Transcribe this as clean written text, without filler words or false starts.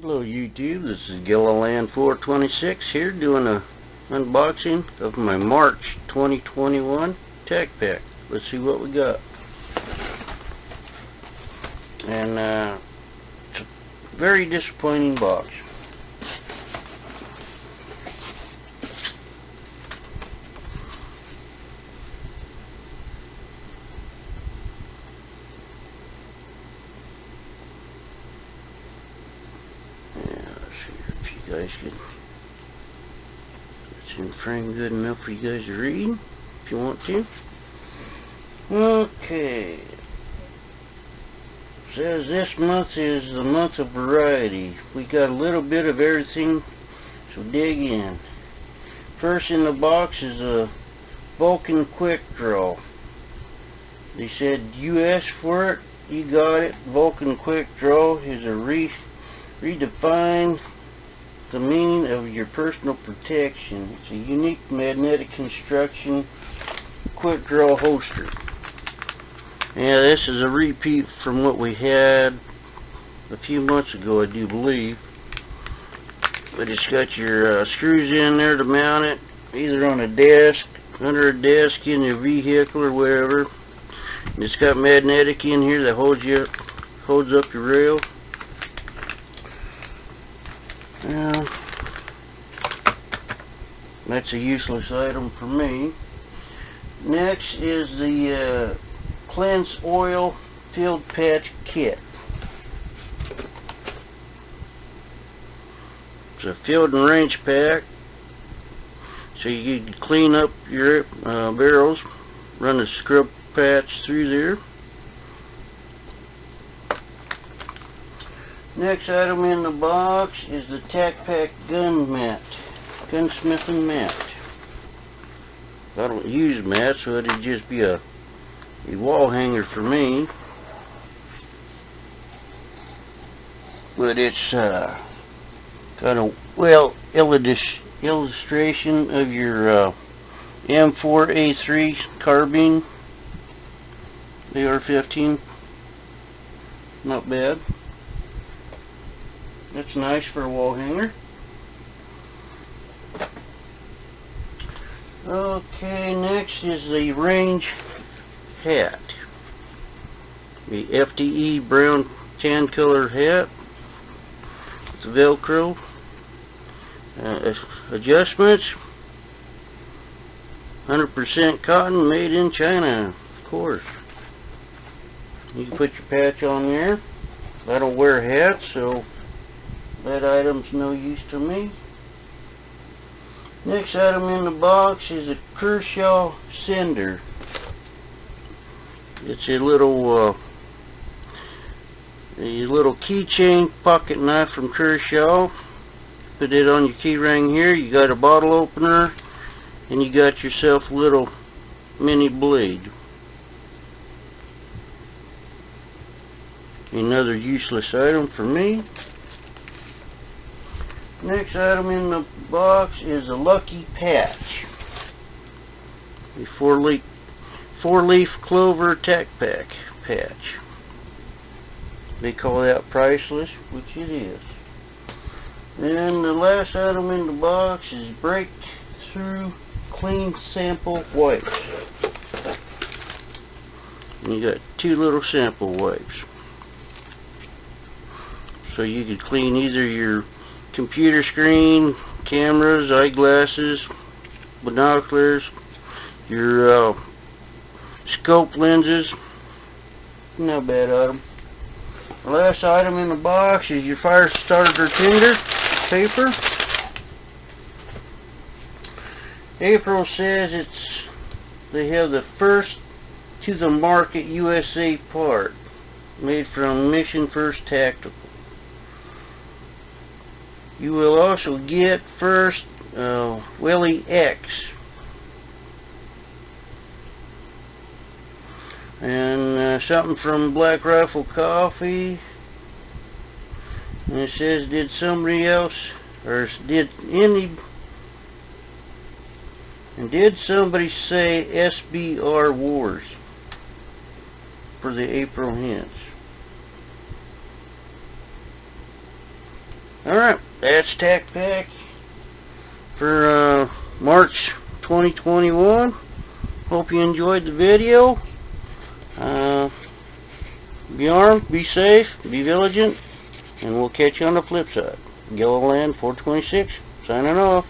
Hello YouTube, this is Gilliland426 here doing a unboxing of my March 2021 TacPack. Let's see what we got. And it's a very disappointing box. Guys can, it's in frame good enough for you guys to read if you want to. Okay, says this month is the month of variety. We got a little bit of everything, so dig in. First in the box is a Vulcan Quick Draw. They said you asked for it, you got it. Vulcan Quick Draw is a redefined the meaning of your personal protection. It's a unique magnetic construction quick draw holster. Yeah, this is a repeat from what we had a few months ago, I do believe. But it's got your screws in there to mount it, either on a desk, under a desk, in your vehicle, or wherever. And it's got magnetic in here that holds up your rail. Well, that's a useless item for me. Next is the Cleanse Oil Field Patch Kit. It's a field and range pack, so you can clean up your barrels, run a scrub patch through there. Next item in the box is the TacPack gunsmithing mat. I don't use mats, so it'd just be a wall hanger for me. But it's got a illustration of your M4A3 carbine, AR-15. Not bad. That's nice for a wall hanger. Okay, next is the range hat. The FDE brown tan color hat. It's Velcro. Adjustments. 100% cotton, made in China, of course. You can put your patch on there. I don't wear hats, so that item's no use to me. Next item in the box is a Kershaw Cinder. It's a little keychain pocket knife from Kershaw. Put it on your key ring here. You got a bottle opener, and you got yourself a little mini blade. Another useless item for me. Next item in the box is a Lucky Patch. A four-leaf clover TacPack patch. They call that priceless, which it is. Then the last item in the box is Breakthrough Clean Sample Wipes. And you got two little sample wipes. So you could clean either your computer screen, cameras, eyeglasses, binoculars, your scope lenses. Not bad item. The last item in the box is your fire starter tinder paper. April says they have the first to the market USA part, made from Mission First Tactical. You will also get first Willie X. And something from Black Rifle Coffee. And it says, did somebody else, or did somebody say SBR Wars for the April hints? Alright, that's TacPack for March 2021. Hope you enjoyed the video. Be armed, be safe, be vigilant, and we'll catch you on the flip side. Yellowland 426, signing off.